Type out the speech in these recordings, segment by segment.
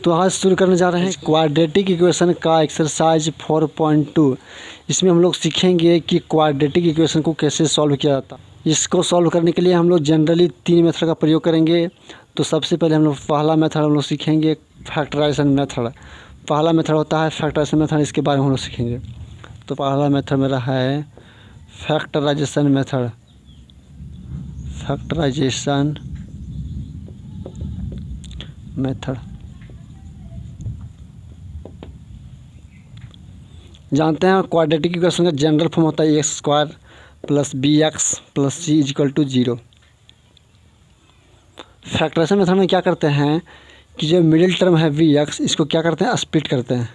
तो आज शुरू करने जा रहे हैं क्वाड्रेटिक इक्वेशन का एक्सरसाइज 4.2। इसमें हम लोग सीखेंगे कि क्वाड्रेटिक इक्वेशन को कैसे सॉल्व किया जाता है। इसको सॉल्व करने के लिए हम लोग जनरली 3 मेथड का प्रयोग करेंगे। तो सबसे पहले हम लोग पहला मेथड हम लोग सीखेंगे फैक्टराइजेशन मेथड। पहला मेथड होता है फैक्टराइजेशन मेथड, इसके बारे में हम लोग सीखेंगे। तो पहला मेथड मेरा है फैक्टराइजेशन मेथड। फैक्टराइजेशन मेथड जानते हैं क्वाड्रेटिक इक्वेशन का जनरल फॉर्म होता है X square plus B X plus C is equal to 0। Factorisation method में क्या करते हैं कि जो मिडिल टर्म है वी एक्स, इसको क्या करते हैं, स्प्लिट करते हैं,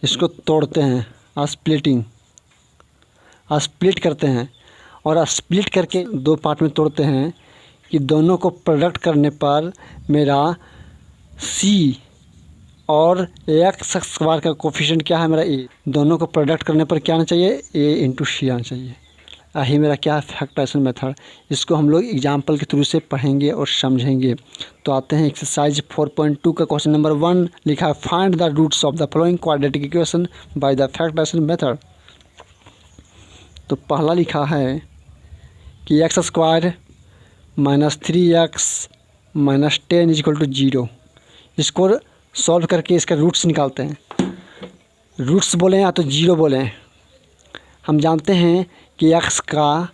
इसको तोड़ते हैं, स्प्लिट करते हैं। और स्प्लिट करके 2 पार्ट में तोड़ते हैं कि दोनों को प्रोडक्ट करने पर मेरा सी और एक्स स्क्वायर का कोफिशिएंट क्या है, मेरा ए। दोनों को प्रोडक्ट करने पर क्या आना चाहिए, ए इंटू सी आना चाहिए। यही मेरा क्या है फैक्टराइजेशन मेथड। इसको हम लोग एग्जाम्पल के थ्रू से पढ़ेंगे और समझेंगे। तो आते हैं एक्सरसाइज 4.2 का क्वेश्चन नंबर 1 लिखा है find the roots of the following quadratic equation by the factorisation method. तो पहला लिखा है कि X square minus 3x minus 10 is equal to 0। इसको सॉल्व करके इसका रूट्स निकालते हैं। रूट्स बोलें या तो 0 बोलें। हम जानते हैं कि x का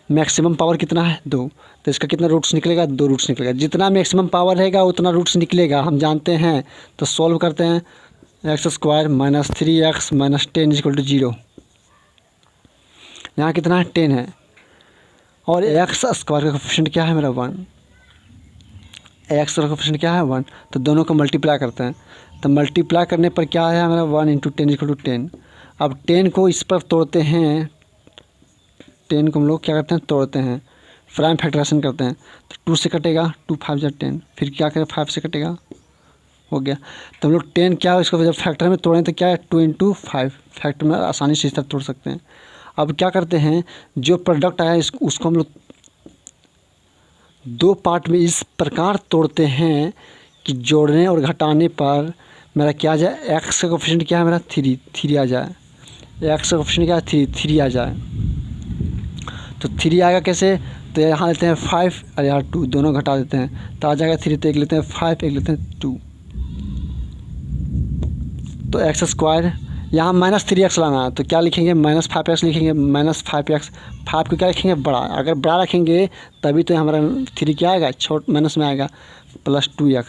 मैक्सिमम पावर कितना है, 2। तो इसका कितना रूट्स निकलेगा, 2 रूट्स निकलेगा। जितना मैक्सिमम पावर रहेगा उतना रूट्स निकलेगा, हम जानते हैं। तो सॉल्व करते हैं X square minus 3x minus 10 is equal to 0। यहाँ कितना है, 10 है। और एक्स स्क्वायर का कोफिशिएंट क्या है मेरा, 1। एक्स का कोफिशिएंट क्या है, 1। तो दोनों को मल्टीप्लाई करते हैं। तो मल्टीप्लाई करने पर क्या है मेरा, 1 इंटू 10 इक्वल टू 10। अब 10 को इस पर तोड़ते हैं, 10 को हम लोग क्या करते हैं, तोड़ते हैं, प्राइम फैक्टराइजेशन करते हैं। तो 2 से कटेगा, 2 5 जा 10, फिर क्या करें 5 से कटेगा, हो गया। तो हम लोग 10 क्या है, इसको जब फैक्टर में तोड़ें तो क्या है 2 इंटू 5, फैक्टर में आसानी से इस तरह तोड़ सकते हैं। अब क्या करते हैं, जो प्रोडक्ट आया उसको हम लोग 2 पार्ट में इस प्रकार तोड़ते हैं कि जोड़ने और घटाने पर मेरा क्या आ जाए, एक्स का कोफिशिएंट क्या है मेरा, 3 आ जाए। एक्स का कोफिशिएंट क्या है, 3 आ जाए। तो 3 आएगा कैसे, तो यहाँ लेते हैं 5 और यहाँ 2, दोनों घटा देते हैं तो आ जाएगा 3। तो एक लेते हैं 5, एक लेते हैं 2। तो एक्स स्क्वायर यहाँ माइनस 3x लाना है, तो क्या लिखेंगे, माइनस 5x लिखेंगे। माइनस 5x, 5 को क्या रखेंगे, बड़ा। अगर बड़ा रखेंगे तभी तो हमारा 3 क्या आएगा, छोट माइनस में आएगा, प्लस 2x।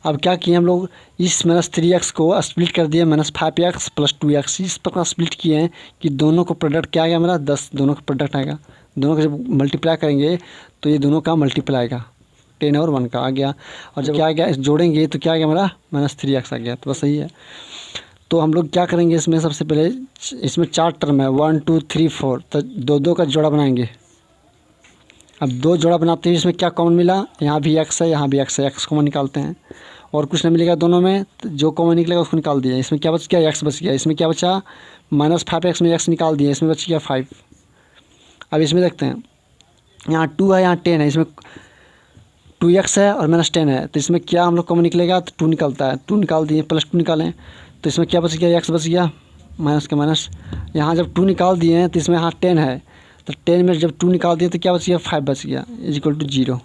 अब क्या किए हम लोग, इस माइनस 3x को स्प्लिट कर दिए, माइनस 5x प्लस 2x। इस प्रकार स्प्लिट किए हैं कि दोनों को प्रोडक्ट क्या आएगा मेरा, 10। दोनों का प्रोडक्ट आएगा, दोनों को जब मल्टीप्लाई करेंगे तो ये दोनों का मल्टीप्लाई आएगा, 10 और 1 का आ गया। और जब क्या आ गया, जोड़ेंगे तो क्या आ गया मेरा, माइनस 3x आ गया। तो बस सही है। तो हम लोग क्या करेंगे, इसमें सबसे पहले इसमें 4 टर्म है, 1 2 3 4। तो 2 का जोड़ा बनाएंगे। अब 2 जोड़ा बनाते हैं, इसमें क्या कॉमन मिला, यहाँ भी x है, यहाँ भी x है, x कॉमन निकालते हैं और कुछ नहीं मिलेगा दोनों में। तो जो कॉमन निकलेगा उसको निकाल दिया। इसमें क्या बच गया, x बच गया। इसमें क्या बचा, माइनस 5x में x निकाल दिया, इसमें बच गया 5। अब इसमें देखते हैं, यहाँ 2 है, यहाँ 10 है, इसमें 2x है और माइनस 10 है। तो इसमें क्या हम लोग कॉमन निकलेगा, तो 2 निकलता है, 2 निकाल दिए, प्लस 2 निकालें। तो इसमें क्या बच गया, x बच गया, माइनस के माइनस। यहाँ जब 2 निकाल दिए हैं तो इसमें यहाँ 10 है, तो 10 में जब 2 निकाल दिए तो क्या बच गया, 5 बच गया, इज इक्वल टू 0।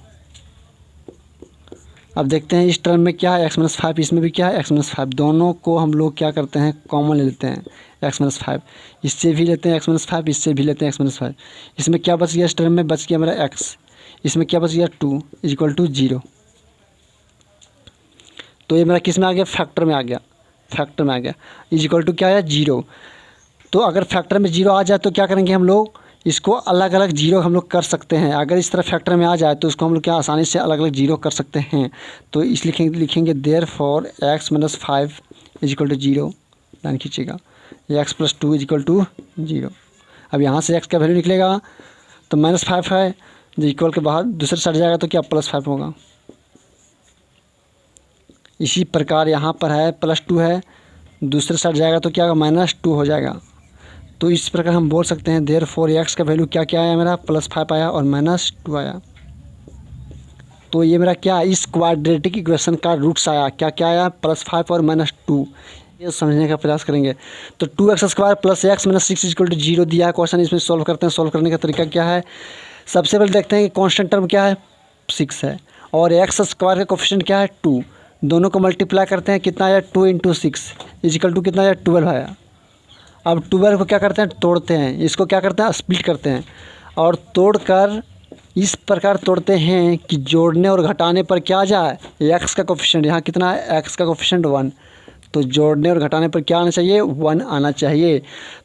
अब देखते हैं इस टर्म में क्या है, x माइनस 5, इसमें भी क्या है, x माइनस 5। दोनों को हम लोग क्या करते हैं, कॉमन ले लेते हैं, x माइनस 5। इससे भी लेते हैं x माइनस 5, इससे भी लेते हैं x माइनस 5। इसमें क्या बच गया, इस टर्म में बच गया मेरा x। इसमें क्या बच गया, 2 इज इक्वल टू 0। तो ये मेरा किस में आ गया, फैक्टर में आ गया, फैक्टर में आ गया, इज इक्वल टू क्या है, 0। तो अगर फैक्टर में 0 आ जाए तो क्या करेंगे हम लोग, इसको अलग अलग 0 हम लोग कर सकते हैं। अगर इस तरह फैक्टर में आ जाए तो उसको हम लोग क्या आसानी से अलग अलग 0 कर सकते हैं। तो इस लिखेंगे there for x minus 5 is equal to 0। Line खींचेगा, x plus 2 is equal to 0। अब यहाँ से x का वैल्यू निकलेगा तो माइनस 5 है, जो इक्वल के बाहर दूसरे साइड जाएगा तो क्या प्लस 5 होगा। इसी प्रकार यहाँ पर है प्लस 2 है, दूसरे साइड जाएगा तो क्या होगा, माइनस 2 हो जाएगा। तो इस प्रकार हम बोल सकते हैं देयर फॉर एक्स का वैल्यू क्या क्या आया मेरा, प्लस 5 आया और माइनस 2 आया। तो ये मेरा क्या, इस क्वाड्रेटिक इक्वेशन का रूट्स आया, क्या क्या आया, +5 और -2। ये समझने का प्रयास करेंगे। तो 2x² + x - 6 = 0 दिया है क्वेश्चन। इसमें सॉल्व करते हैं। सॉल्व करने का तरीका क्या है, सबसे पहले देखते हैं कि कांस्टेंट टर्म क्या है, 6 है, और x² का कोफिशिएंट क्या है, 2। दोनों को मल्टीप्लाई करते हैं, कितना आया, 2 × 6 = कितना आया, 12 आया। अब 12 को क्या करते हैं, तोड़ते हैं, इसको क्या करते हैं, स्प्लिट करते हैं, और तोड़कर इस प्रकार तोड़ते हैं कि जोड़ने और घटाने पर क्या आ जाए, x का कोफिशिएंट, यहाँ कितना है, x का कोफिशिएंट 1, तो जोड़ने और घटाने पर क्या आना चाहिए, 1 आना चाहिए।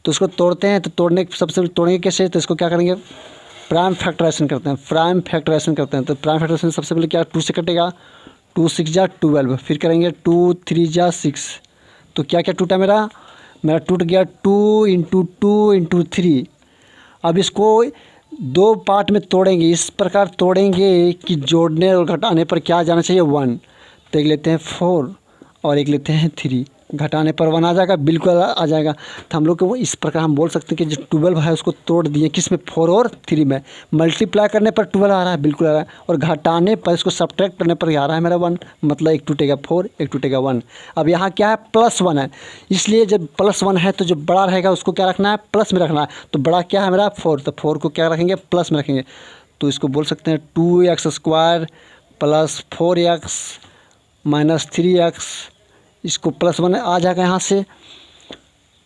तो उसको तोड़ते हैं, तो सबसे पहले तोड़ेंगे कैसे, तो इसको क्या करेंगे, प्राइम फैक्टराइजेशन करते हैं। तो प्राइम फैक्टराइजेशन सबसे पहले क्या, 2 से कटेगा, 2 × 6 = 12, फिर करेंगे 2 × 3 = 6, तो क्या क्या टूटा, मेरा टूट गया 2 × 2 × 3। अब इसको 2 पार्ट में तोड़ेंगे, इस प्रकार तोड़ेंगे कि जोड़ने और घटाने पर क्या जाना चाहिए, 1। तो एक लेते हैं 4 और एक लेते हैं 3, घटाने पर 1 आ जाएगा, बिल्कुल आ जाएगा। तो हम लोग को इस प्रकार हम बोल सकते हैं कि जो 12 है उसको तोड़ दिए, किस में, 4 और 3 में। मल्टीप्लाई करने पर 12 आ रहा है, बिल्कुल आ रहा है, और घटाने पर, इसको सब्ट्रैक्ट करने पर आ रहा है मेरा 1, मतलब एक टूटेगा 4, एक टूटेगा 1। अब यहाँ क्या है, +1 है, इसलिए जब +1 है तो जो बड़ा रहेगा उसको क्या रखना है, प्लस में रखना है। तो बड़ा क्या है मेरा, 4, तो 4 को क्या रखेंगे, प्लस में रखेंगे। तो इसको बोल सकते हैं 2x² + 4x - 3x, इसको +1 आ जाएगा यहाँ से,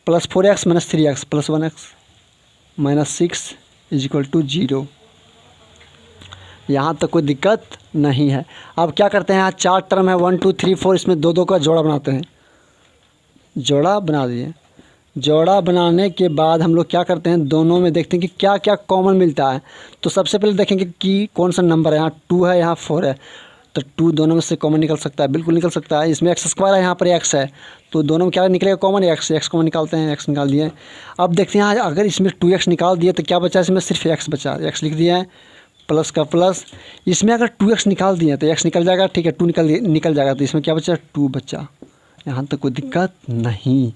+4x - 3x + 1x - 6 = 0। यहाँ तक कोई दिक्कत नहीं है। अब क्या करते हैं, यहाँ 4 टर्म है, 1 2 3 4, इसमें 2 2 का जोड़ा बनाते हैं। जोड़ा बना दिए। जोड़ा बनाने के बाद हम लोग क्या करते हैं, दोनों में देखते हैं कि क्या क्या कॉमन मिलता है। तो सबसे पहले देखेंगे कि कौन सा नंबर है, यहाँ 2 है, यहाँ 4 है, तो 2 दोनों में से कॉमन निकल सकता है, बिल्कुल निकल सकता है। इसमें x² है, यहाँ पर x है, तो दोनों में क्या निकलेगा, कॉमन x कॉमन निकालते हैं, x निकाल दिए। अब देखते हैं अगर इसमें 2x निकाल दिए तो क्या बचा, इसमें सिर्फ x बचा, x लिख दिया है, प्लस का प्लस। इसमें अगर 2x निकाल दिए तो x निकल जाएगा, ठीक है, 2 निकल जाएगा, तो इसमें क्या बचा, 2 बचा। यहाँ तक कोई दिक्कत नहीं।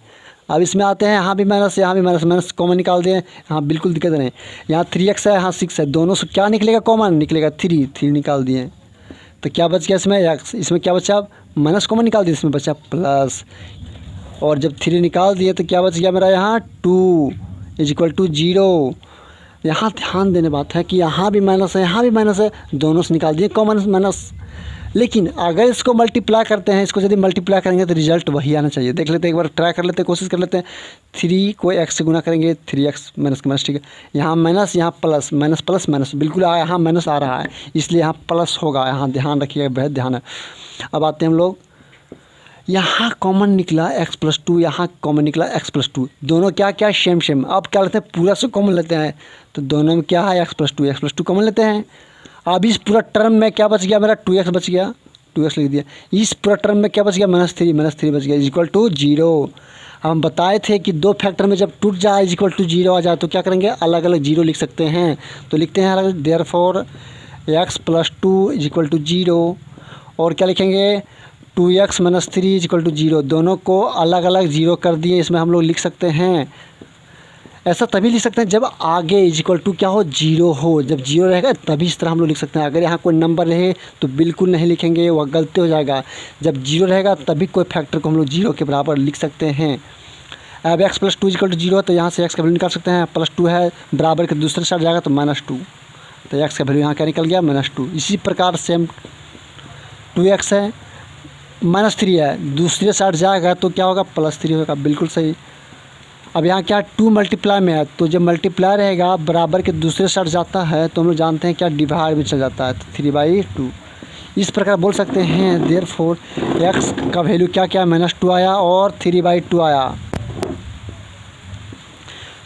अब इसमें आते हैं, यहाँ भी माइनस, यहाँ भी माइनस कॉमन निकाल दें, यहाँ बिल्कुल दिक्कत नहीं। यहाँ 3x है, यहाँ 6 है, दोनों से क्या निकलेगा, कॉमन निकलेगा, 3 निकाल दिए, तो क्या बच गया इसमें, x। इसमें क्या बचा, माइनस कॉमन निकाल दिया, इसमें बचा प्लस, और जब 3 निकाल दिए तो क्या बच गया मेरा, यहाँ 2 = 0। यहाँ ध्यान देने बात है कि यहाँ भी माइनस है, यहाँ भी माइनस है, दोनों से निकाल दिए कॉमन माइनस। लेकिन अगर इसको मल्टीप्लाई करते हैं, इसको यदि मल्टीप्लाई करेंगे तो रिजल्ट वही आना चाहिए। देख लेते हैं, एक बार ट्राई कर लेते हैं, कोशिश कर लेते हैं। 3 को x से गुना करेंगे, 3x माइनस, ठीक है, यहाँ माइनस, यहाँ प्लस, माइनस प्लस माइनस, बिल्कुल आया, यहाँ माइनस आ रहा है, इसलिए यहाँ प्लस होगा, यहाँ ध्यान रखिएगा, बेहद ध्यान है। अब आते हैं हम लोग, यहाँ कॉमन निकला x + 2, यहाँ कॉमन निकला x + 2, दोनों क्या क्या सेम। अब क्या लेते हैं, पूरा से कॉमन लेते हैं, तो दोनों में क्या है, x + 2 कॉमन लेते हैं। अब इस पूरा टर्म में क्या बच गया मेरा, 2x बच गया, 2x लिख दिया। इस पूरा टर्म में क्या बच गया, -3 बच गया, = 0। हम बताए थे कि 2 फैक्टर में जब टूट जाए = 0 आ जाए तो क्या करेंगे, अलग अलग 0 लिख सकते हैं। तो लिखते हैं अलग, देयरफॉर x + 2 = 0, और क्या लिखेंगे, 2x - 3 = 0। दोनों को अलग अलग 0 कर दिए, इसमें हम लोग लिख सकते हैं। ऐसा तभी लिख सकते हैं जब आगे = क्या हो, 0 हो। जब 0 रहेगा तभी इस तरह हम लोग लिख सकते हैं। अगर यहाँ कोई नंबर रहे तो बिल्कुल नहीं लिखेंगे, वह गलती हो जाएगा। जब 0 रहेगा तभी कोई फैक्टर को हम लोग 0 के बराबर लिख सकते हैं। अब x + 2 = 0, तो यहाँ से x का वैल्यू निकाल सकते हैं, +2 है, बराबर के दूसरे साइड जाएगा तो -2, तो x का वैल्यू यहाँ क्या निकल गया, -2। इसी प्रकार सेम 2x है, -3 है, दूसरे साइड जाएगा तो क्या होगा, +3 होगा, बिल्कुल सही। अब यहाँ क्या 2 मल्टीप्लाई में है, तो जब मल्टीप्लाई रहेगा बराबर के दूसरे साइड जाता है तो हम लोग जानते हैं क्या, डिवाइड में चल जाता है, तो 3/2। इस प्रकार बोल सकते हैं, देयरफॉर x का वैल्यू क्या क्या, -2 आया और 3/2 आया।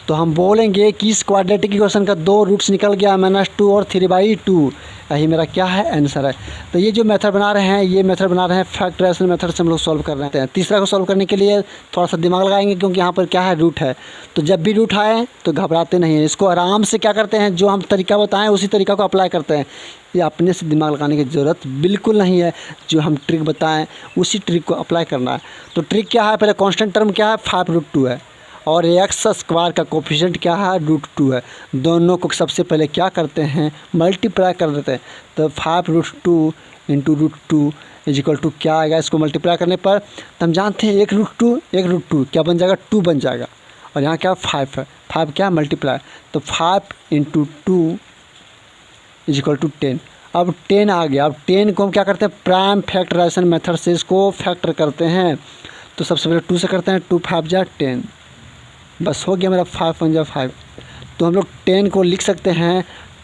तो हम बोलेंगे कि इस क्वाड्रेटिक इक्वेशन का 2 रूट्स निकल गया, -2 और 3/2। यही मेरा क्या है, आंसर है। तो ये जो मेथड बना रहे हैं, ये मेथड बना रहे हैं फैक्टराइजेशन मेथड से हम लोग सॉल्व कर रहे हैं। तीसरा को सॉल्व करने के लिए थोड़ा सा दिमाग लगाएंगे, क्योंकि यहाँ पर क्या है, रूट है। तो जब भी रूट आए तो घबराते नहीं हैं, इसको आराम से क्या करते हैं, जो हम तरीका बताएं उसी तरीका को अप्लाई करते हैं। ये अपने से दिमाग लगाने की ज़रूरत बिल्कुल नहीं है, जो हम ट्रिक बताएं उसी ट्रिक को अप्लाई करना है। तो ट्रिक क्या है, पहले कांस्टेंट टर्म क्या है, 5√2 है, और एक्स स्क्वायर का कोफिशिएंट क्या है, √2 है। दोनों को सबसे पहले क्या करते हैं, मल्टीप्लाई कर देते हैं। तो 5√2 इंटू √2 इज इक्वल टू क्या आएगा, इसको मल्टीप्लाई करने पर तो हम जानते हैं 1√2 क्या बन जाएगा, 2 बन जाएगा। और यहाँ क्या 5 है, 5 क्या मल्टीप्लाई, तो 5 इंटू 2 इज इक्वल टू 10। अब 10 आ गया। अब 10 को हम क्या करते हैं, प्राइम फैक्टराइजेशन मेथड से इसको फैक्टर करते हैं। तो सबसे पहले 2 से करते हैं, 2 5 जा 10, बस हो गया मेरा 5 1 जा 5। तो हम लोग 10 को लिख सकते हैं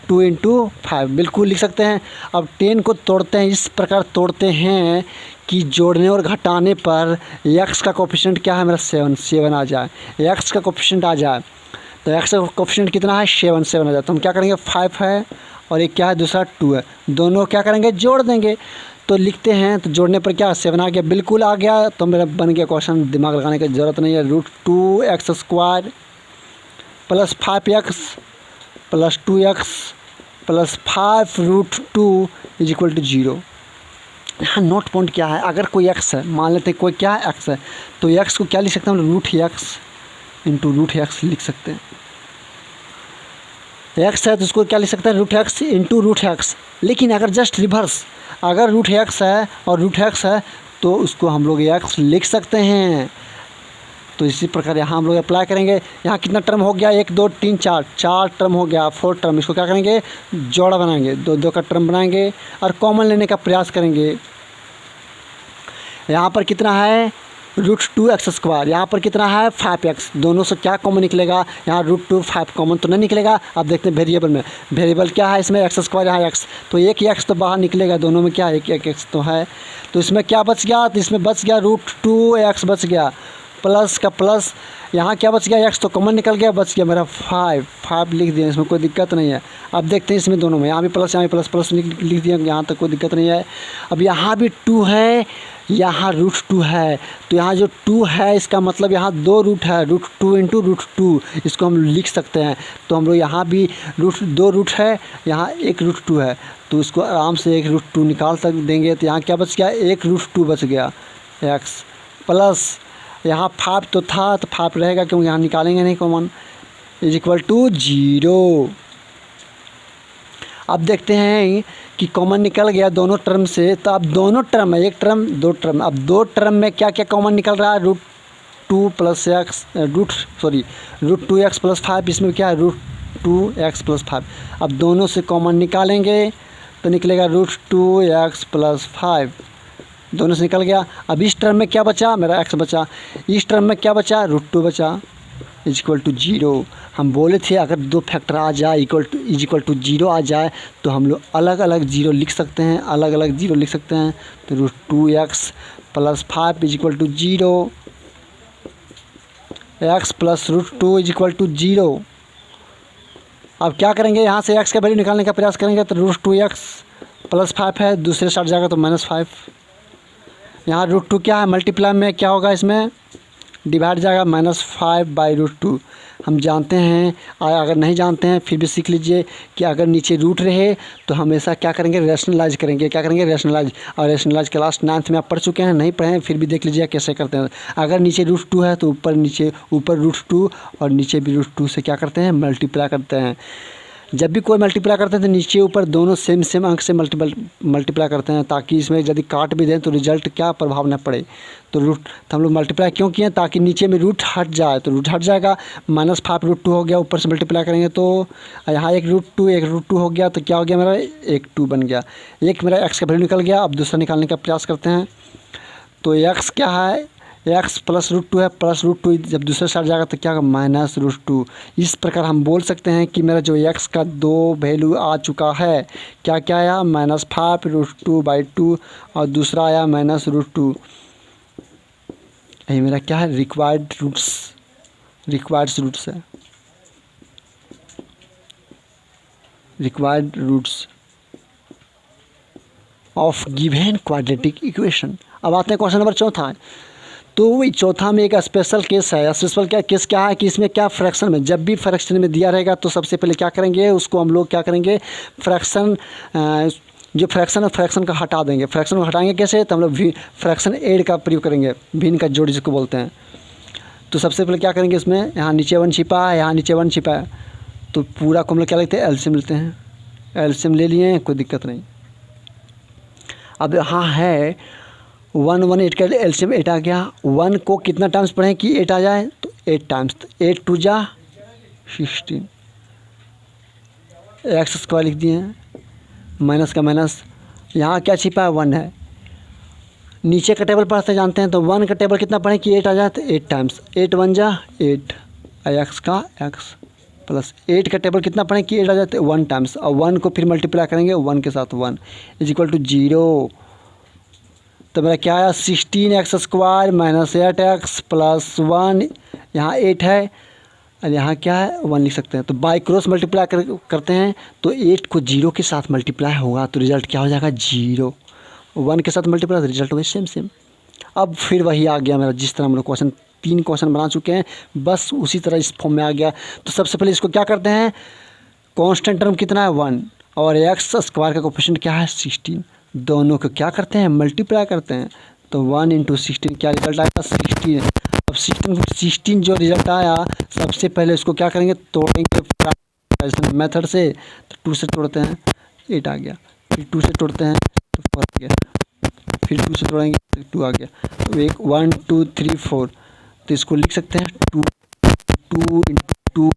2 इंटू 5, बिल्कुल लिख सकते हैं। अब 10 को तोड़ते हैं, इस प्रकार तोड़ते हैं कि जोड़ने और घटाने पर x का कोफिशिएंट क्या है मेरा 7 आ जाए, x का कोफिशिएंट आ जाए। तो x का कोफिशिएंट कितना है, 7 आ जाए। तो हम क्या करेंगे, 5 है और एक क्या है, दूसरा 2 है, दोनों क्या करेंगे, जोड़ देंगे। तो लिखते हैं, तो जोड़ने पर क्या 7 आ गया, बिल्कुल आ गया। तो मेरा बन गया क्वेश्चन, दिमाग लगाने की ज़रूरत नहीं है। √2x² plus 5x plus 2x plus 5√2 is equal to 0। यहाँ नोट पॉइंट क्या है, अगर कोई x है, मान लेते हैं कोई क्या है x है, तो x को क्या लिख सकते हैं हम, √x इंटू √x लिख सकते हैं। x है तो उसको क्या लिख सकते हैं, √x इंटू √x। लेकिन अगर जस्ट रिवर्स, अगर √x है और √x है तो उसको हम लोग x लिख सकते हैं। तो इसी प्रकार यहाँ हम लोग अप्लाई करेंगे। यहाँ कितना टर्म हो गया, 1 2 3 4 टर्म हो गया, 4 टर्म। इसको क्या करेंगे, जोड़ा बनाएंगे, 2 का टर्म बनाएंगे और कॉमन लेने का प्रयास करेंगे। यहाँ पर कितना है, √2x², यहाँ पर कितना है 5x, दोनों से क्या कॉमन निकलेगा, यहाँ √2 5 कॉमन तो नहीं निकलेगा। अब देखते हैं वेरिएबल में, वेरिएबल क्या है इसमें, x², यहाँ x, तो एक x तो बाहर निकलेगा, दोनों में क्या है, एक x तो है। तो इसमें क्या बच गया, तो इसमें बच गया √2x बच गया, प्लस का प्लस, यहाँ क्या बच गया, x तो कॉमन निकल गया, बच गया मेरा 5 लिख दिया, इसमें कोई दिक्कत नहीं है। अब देखते हैं इसमें दोनों में, यहाँ भी प्लस, यहाँ भी प्लस लिख दिया, यहाँ तक कोई दिक्कत नहीं है। अब यहाँ भी 2 है, यहाँ √2 है, तो यहाँ जो 2 है इसका मतलब यहाँ 2 रूट है, √2 इंटू √2 इसको हम लिख सकते हैं। तो हम लोग यहाँ भी 2 रूट है, यहाँ 1 √2 है, तो उसको आराम से 1 √2 निकाल देंगे। तो यहाँ क्या बच गया, 1 √2 बच गया x, प्लस यहाँ 5 तो था तो 5 रहेगा क्योंकि यहाँ निकालेंगे नहीं कॉमन, इज इक्वल टू 0। अब देखते हैं कि कॉमन निकल गया दोनों टर्म से, तो अब दोनों टर्म है, एक टर्म 2 टर्म, अब 2 टर्म में क्या क्या कॉमन निकल रहा है, √2 प्लस x √2x प्लस 5, इसमें क्या है √2x प्लस 5। अब दोनों से कॉमन निकालेंगे तो निकलेगा √2x प्लस 5, दोनों से निकल गया। अब इस टर्म में क्या बचा, मेरा x बचा, इस टर्म में क्या बचा, √2 बचा, इज इक्वल टू 0। हम बोले थे अगर 2 फैक्टर आ जाए इज इक्वल टू 0 आ जाए तो हम लोग अलग अलग 0 लिख सकते हैं, अलग अलग 0 लिख सकते हैं। तो √2x plus 5 is equal to 0, x plus √2 is equal to 0। अब क्या करेंगे, यहाँ से x का वैल्यू निकालने का प्रयास करेंगे, तो √2x प्लस 5 है, दूसरे साइड जाएगा तो -5। यहाँ √2 क्या है, मल्टीप्लाई में क्या होगा, इसमें डिवाइड जाएगा, -5/√2। हम जानते हैं, अगर नहीं जानते हैं फिर भी सीख लीजिए कि अगर नीचे रूट रहे तो हमेशा क्या करेंगे, रैशनलाइज करेंगे। क्या करेंगे, रैशनलाइज। और रैशनलाइज क्लास 9th में आप पढ़ चुके हैं, नहीं पढ़े हैं फिर भी देख लीजिए कैसे करते हैं। अगर नीचे √2 है तो ऊपर √2 और नीचे भी √2 से क्या करते हैं, मल्टीप्लाई करते हैं। जब भी कोई मल्टीप्लाई करते हैं तो नीचे ऊपर दोनों सेम अंक से मल्टीप्लाई करते हैं, ताकि इसमें यदि काट भी दें तो रिजल्ट क्या प्रभाव न पड़े। तो हम लोग मल्टीप्लाई क्यों किए, ताकि नीचे में रूट हट जाए, तो रूट हट जाएगा, -5√2 हो गया, ऊपर से मल्टीप्लाई करेंगे तो यहाँ 1 √2 हो गया, तो क्या हो गया मेरा 1 2 बन गया। एक मेरा x का वैल्यू निकल गया। अब दूसरा निकालने का प्रयास करते हैं। तो x क्या है, x प्लस √2 है, प्लस √2 जब दूसरे साइड जाएगा तो क्या होगा, -√2। इस प्रकार हम बोल सकते हैं कि मेरा जो x का 2 वैल्यू आ चुका है, क्या क्या आया, -5√2/2 और दूसरा आया -√2। ये मेरा क्या है, रिक्वायर्ड रूट्स है, required roots of given quadratic equation. अब आते हैं क्वेश्चन नंबर 4। तो चौथा में एक स्पेशल केस है। स्पेशल केस क्या है कि इसमें क्या फ्रैक्शन में, जब भी फ्रैक्शन में दिया रहेगा तो सबसे पहले क्या करेंगे, उसको हम लोग क्या करेंगे, फ्रैक्शन जो फ्रैक्शन है फ्रैक्शन का हटा देंगे। फ्रैक्शन को हटाएंगे कैसे, तो हम लोग फ्रैक्शन एड का प्रयोग करेंगे, भिन्न का जोड़ जिसको बोलते हैं। तो सबसे पहले क्या करेंगे, इसमें यहाँ नीचे 1 छिपा है, यहाँ नीचे 1 छिपा है, तो पूरा को हम लोग क्या लेते हैं, एलसीएम लेते हैं। एलसीएम ले लिए, कोई दिक्कत नहीं। अब यहाँ है 1 1 8 का एलसीएम 8 आ गया। 1 को कितना टाइम्स पढ़ें कि 8 आ जाए, तो 8 टाइम्स, तो 8 2 जा 16, एक्स स्क्वायर लिख दिए हैं, माइनस का माइनस, यहाँ क्या छिपा है 1 है। नीचे का टेबल पढ़ते जानते हैं, तो 1 का टेबल कितना पढ़ें कि 8 आ जाए, तो 8 टाइम्स, 8 1 जा 8, एक्स का एक्स, प्लस 8 का टेबल कितना पढ़ें कि 8 आ जाए, तो 1 टाइम्स, और 1 को फिर मल्टीप्लाई करेंगे 1 के साथ, 1 इज इक्वल टू 0। तो मेरा क्या आया, 16 x square minus 8 x plus 1, यहाँ 8 है और यहाँ क्या है 1 लिख सकते हैं। तो बाई क्रॉस मल्टीप्लाई करते हैं, तो 8 को 0 के साथ मल्टीप्लाई होगा, तो रिजल्ट क्या हो जाएगा 0। 1 के साथ मल्टीप्लाई, तो रिजल्ट वही सेम। अब फिर वही आ गया मेरा, जिस तरह हम लोग क्वेश्चन 3 क्वेश्चन बना चुके हैं, बस उसी तरह इस फॉर्म में आ गया। तो सबसे पहले इसको क्या करते हैं, कांस्टेंट टर्म कितना है 1 और एक्स स्क्वायर का कोफिशिएंट क्या है 16, दोनों को क्या करते हैं मल्टीप्लाई करते हैं, तो 1 × 16 क्या रिजल्ट आएगा 16। अब 16 जो रिजल्ट आया, सबसे पहले उसको क्या करेंगे, तोड़ेंगे मेथड से, तो 2 से तोड़ते हैं 8 आ गया, फिर 2 से तोड़ते हैं तो 4 आ गया, फिर 2 से तोड़ेंगे तो 2 आ गया, तो 1 2 3 4, तो इसको लिख सकते हैं 2 2 × 2।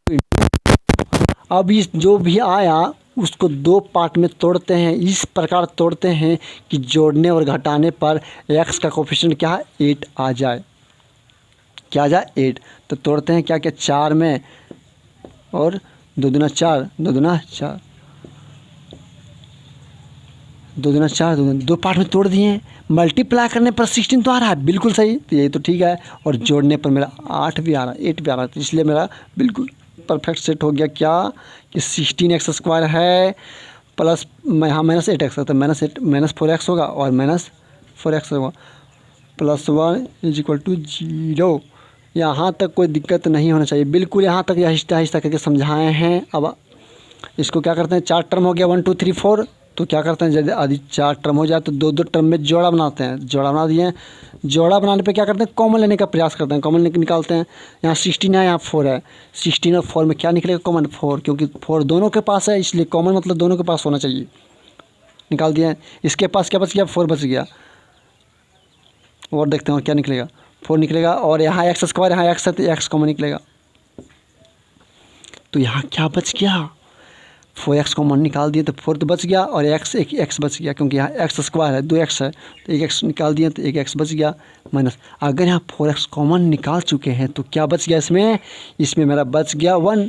अब इस जो भी आया उसको 2 पार्ट में तोड़ते हैं, इस प्रकार तोड़ते हैं कि जोड़ने और घटाने पर x का कोफिशिएंट क्या है 8 आ जाए, क्या आ जाए 8। तो तोड़ते हैं क्या क्या 4 में, और 2 दूना 4, 2 दूना 4, 2 दूना 4, 2 पार्ट में तोड़ दिए। मल्टीप्लाई करने पर 16 तो आ रहा है, बिल्कुल सही, तो यही तो ठीक है। और जोड़ने पर मेरा 8 भी आ रहा है, 8 भी आ रहा है, तो इसलिए मेरा बिल्कुल परफेक्ट सेट हो गया क्या कि 16 एक्स स्क्वायर है प्लस यहाँ माइनस 8 एक्स, तो माइनस 4 एक्स होगा और माइनस 4 एक्स होगा, प्लस 1 इज इक्वल टू 0। यहाँ तक कोई दिक्कत नहीं होना चाहिए, बिल्कुल यहाँ तक आहिस्ता आहिस्ता करके समझाए हैं। अब इसको क्या करते हैं, 4 टर्म हो गया 1 2 3 4, तो क्या करते हैं जब आदि 4 टर्म हो जाए तो 2 2 टर्म में जोड़ा बनाते हैं, जोड़ा बना दिए। जोड़ा बनाने पे क्या करते हैं, कॉमन लेने का प्रयास करते हैं, कॉमन निकालते हैं। यहाँ 16 है, यहाँ 4 है, 16 और 4 में क्या निकलेगा कॉमन 4, क्योंकि 4 दोनों के पास है, इसलिए कॉमन मतलब दोनों के पास होना चाहिए। निकाल दिया, इसके पास क्या बच गया 4 बच गया, और देखते हैं और क्या निकलेगा 4 निकलेगा, और यहाँ एक्स स्क्वायर, यहाँ एक्स है तो एक्स कॉमन निकलेगा, तो यहाँ क्या बच गया 4x कॉमन निकाल दिए तो 4 तो बच गया, और एक एक्स बच गया, क्योंकि यहाँ एक्स स्क्वायर है 2x है, तो 1x निकाल दिए तो 1x बच गया माइनस। अगर यहाँ 4x कॉमन निकाल चुके हैं तो क्या बच गया इसमें मेरा बच गया 1।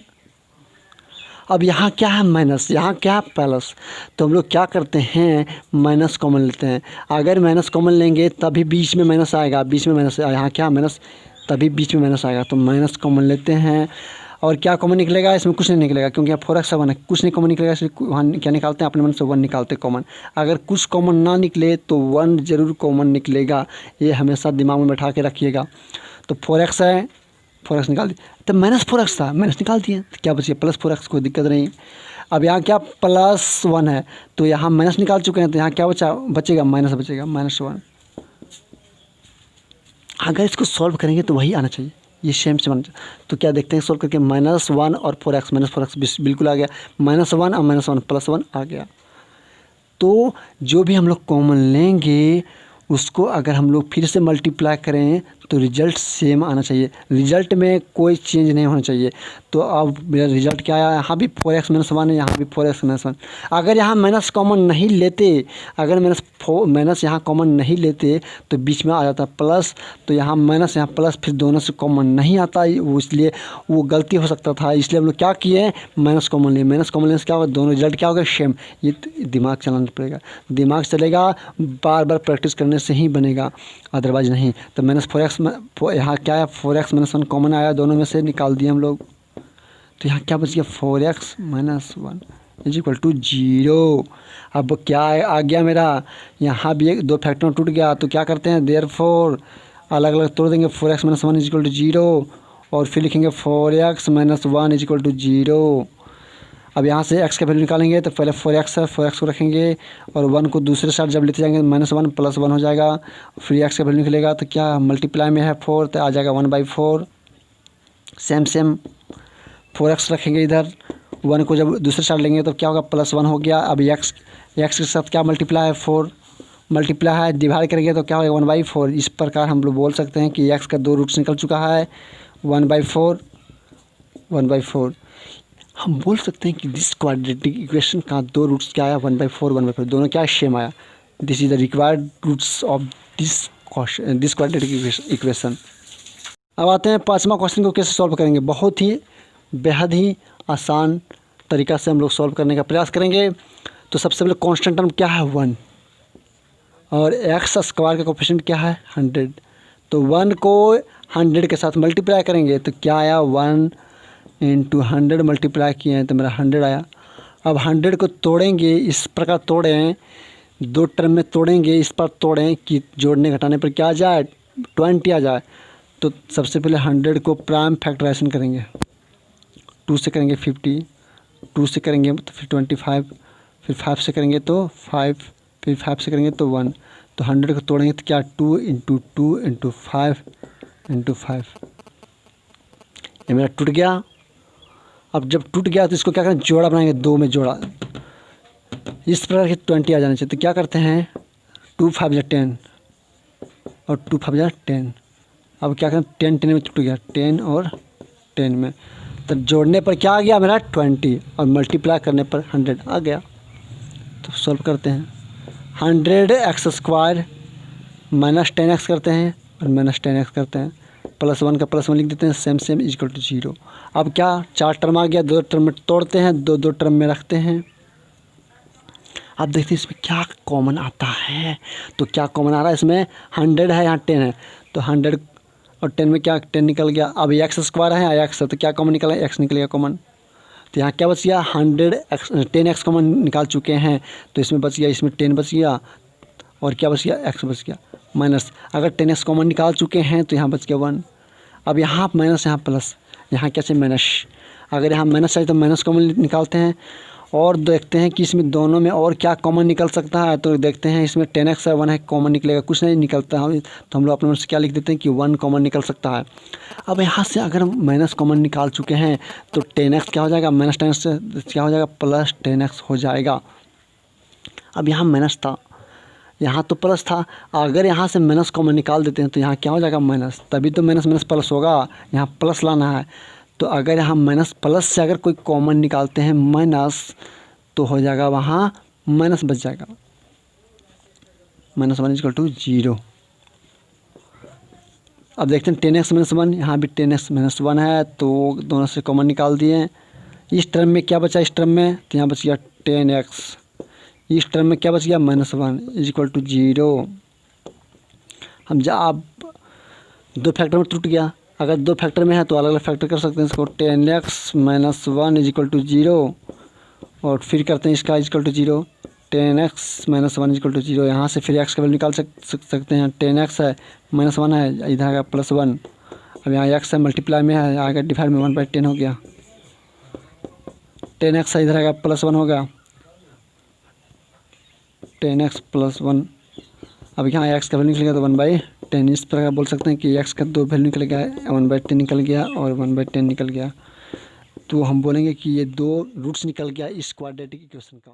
अब यहाँ क्या है माइनस, यहाँ क्या है प्लस, तो हम लोग क्या करते हैं माइनस कॉमन लेते हैं। अगर माइनस कॉमन लेंगे तभी बीच में माइनस आएगा, बीच में माइनस, यहाँ क्या माइनस, तभी बीच में माइनस आएगा, तो माइनस कॉमन लेते हैं। और क्या कॉमन निकलेगा, इसमें कुछ नहीं निकलेगा, क्योंकि यहाँ 4x 1 है, कुछ नहीं कॉमन निकलेगा, इसलिए वहाँ क्या निकालते हैं अपने मन से 1 निकालते हैं कॉमन। अगर कुछ कॉमन ना निकले तो 1 ज़रूर कॉमन निकलेगा, ये हमेशा दिमाग में बैठा के रखिएगा। तो 4x है, 4x निकाल दिए, तो माइनस 4x था, माइनस निकाल दिए, तो क्या बचिए प्लस 4x, कोई दिक्कत नहीं। अब यहाँ क्या प्लस 1 है, तो यहाँ माइनस निकाल चुके हैं, तो यहाँ क्या बचेगा माइनस बचेगा, -1। अगर इसको सॉल्व करेंगे तो वही आना चाहिए, ये सेम से बन। तो क्या देखते हैं सॉल्व करके, -1 और 4x, -4x बिल्कुल आ गया, -1 और -1 +1 आ गया। तो जो भी हम लोग कॉमन लेंगे उसको अगर हम लोग फिर से मल्टीप्लाई करें तो रिज़ल्ट सेम आना चाहिए, रिज़ल्ट में कोई चेंज नहीं होना चाहिए। तो अब मेरा रिज़ल्ट क्या आया, यहाँ भी 4x - 1 है, यहाँ भी 4x - 1। अगर यहाँ माइनस कॉमन नहीं लेते, अगर माइनस यहाँ कॉमन नहीं लेते तो बीच में आ जाता प्लस, तो यहाँ माइनस यहाँ प्लस, फिर दोनों से कॉमन नहीं आता, वो इसलिए वो गलती हो सकता था, इसलिए हम लोग क्या किए माइनस कॉमन लिए। माइनस कॉमन लेने से क्या होगा, दोनों रिजल्ट क्या होगा सेम। ये दिमाग चलाना पड़ेगा, दिमाग चलेगा, बार बार प्रैक्टिस करने से ही बनेगा, अदरवाइज नहीं। तो -4x यहाँ क्या है 4x - 1 कॉमन आया, दोनों में से निकाल दिए हम लोग, तो यहाँ क्या बच गया 4x - 1 इज इक्वल टू 0। अब क्या आ गया मेरा, यहाँ भी 2 फैक्टर टूट गया, तो क्या करते हैं देयरफॉर अलग अलग तोड़ देंगे, 4x - 1 इज इक्वल टू 0, और फिर लिखेंगे 4x - 1 इज इक्वल टू 0। अब यहाँ से x का वैल्यू निकालेंगे, तो पहले 4x है, 4x को रखेंगे, और 1 को दूसरे साइड जब लेते जाएंगे -1 +1 हो जाएगा, फिर x का वैल्यू निकलेगा, तो क्या मल्टीप्लाई में है 4, तो आ जाएगा 1/4, सेम 4x रखेंगे इधर। 1 को जब दूसरे साइड लेंगे तो क्या होगा, +1 हो गया। अब x के साथ क्या मल्टीप्लाई है, 4 मल्टीप्लाई है, डिवाइड करेंगे तो क्या होगा 1/4। इस प्रकार हम लोग बोल सकते हैं कि x का 2 रूट्स निकल चुका है, 1/4। हम बोल सकते हैं कि दिस क्वाड्रेटिक इक्वेशन का 2 रूट्स क्या आया, 1/4 दोनों क्या सेम आया। This is the required roots of this quadratic equation. अब आते हैं 5वां क्वेश्चन को कैसे सॉल्व करेंगे। बहुत ही बेहद ही आसान तरीका से हम लोग सॉल्व करने का प्रयास करेंगे। तो सबसे पहले कांस्टेंट टर्म क्या है, 1, और x स्क्वायर का कोफिशिएंट क्या है, 100। तो 1 को 100 के साथ मल्टीप्लाई करेंगे तो क्या आया, 1 × 100 मल्टीप्लाई किए हैं तो मेरा 100 आया। अब 100 को तोड़ेंगे, इस प्रकार तोड़ें, 2 टर्म में तोड़ेंगे, इस पर तोड़ें कि जोड़ने घटाने पर क्या आ जाए, 20 आ जाए। तो सबसे पहले 100 को प्राइम फैक्टराइजेशन करेंगे, 2 से करेंगे 50, 2 से करेंगे तो फिर 25, फिर 5 से करेंगे तो 5, फिर 5 से करेंगे तो 1। तो 100 को तोड़ेंगे तो क्या, 2 × 2 × 5 × 5। ये मेरा टूट गया। अब जब टूट गया तो इसको क्या करें, जोड़ा बनाएंगे, 2 में जोड़ा, इस प्रकार के 20 आ जाने चाहिए। तो क्या करते हैं, 2 × 5 = 10 और 2 × 5 = 10। अब क्या करें, 10 में टूट गया, 10 और 10 में, तो जोड़ने पर क्या आ गया मेरा 20 और मल्टीप्लाई करने पर 100 आ गया। तो सॉल्व करते हैं, 100x² - 10x करते हैं और -10x करते हैं, +1 का +1 लिख देते हैं, सेम = 0। अब क्या, 4 टर्म आ गया, 2 टर्म में तोड़ते हैं, 2 टर्म में रखते हैं। अब देखते हैं इसमें क्या कॉमन आता है। तो क्या कॉमन आ रहा है इसमें, 100 है, यहाँ 10 है, तो 100 और 10 में क्या, 10 निकल गया। अब x² है, यहाँ x है, तो क्या कॉमन निकला, x निकल गया कॉमन। तो यहाँ क्या बच गया, 10x कॉमन निकाल चुके हैं, तो इसमें बच गया, इसमें 10 बच गया और क्या बच गया, x बच गया माइनस। अगर 10x कॉमन निकाल चुके हैं तो यहाँ बच गया 1। अब यहाँ माइनस, यहाँ प्लस, यहाँ क्या चाहिए, माइनस। अगर यहाँ माइनस चाहिए तो माइनस कॉमन निकालते हैं और देखते हैं कि इसमें दोनों में और क्या कॉमन निकल सकता है। तो देखते हैं इसमें 10x है, 1 है, कॉमन निकलेगा, कुछ नहीं निकलता है, तो हम लोग अपने मन से क्या लिख देते हैं कि 1 कॉमन निकल सकता है। अब यहाँ से अगर माइनस कॉमन निकाल चुके हैं तो 10x क्या हो जाएगा, -10x से क्या हो जाएगा, +10x हो जाएगा। अब यहाँ माइनस था, यहाँ तो प्लस था, अगर यहाँ से माइनस कॉमन निकाल देते हैं तो यहाँ क्या हो जाएगा, माइनस, तभी तो माइनस प्लस होगा, यहाँ प्लस लाना है। तो अगर यहाँ माइनस प्लस से अगर कोई कॉमन निकालते हैं माइनस, तो हो जाएगा वहाँ माइनस बच जाएगा, -1 = 0। अब देखते हैं 10x - 1, यहाँ भी 10x - 1 है, तो दोनों से कॉमन निकाल दिए। इस टर्म में क्या बचा, इस टर्म में तो यहाँ बच गया 10x, इस टर्म में क्या बच गया, -1 = 0। हम अब 2 फैक्टर में टूट गया, अगर 2 फैक्टर में है तो अलग अलग फैक्टर कर सकते हैं इसको, 10x - 1 = 0 और फिर करते हैं इसका = 0, 10x - 1 = 0। यहाँ से फिर x का वैल्यू निकाल सकते हैं, 10x है, -1 है, इधर आएगा +1। अब यहाँ x है, मल्टीप्लाई में है, आगे डिवाइड में 1/10 हो गया, 10x है, इधर आएगा +1 हो गया, 10x + 1। अब यहाँ x का वैल्यू निकल गया तो 1/10। इस प्रकार बोल सकते हैं कि x का 2 वैल्यू निकल गया, 1/10 निकल गया और 1/10 निकल गया। तो हम बोलेंगे कि ये 2 रूट्स निकल गया इस क्वाड्रेटिक इक्वेशन का।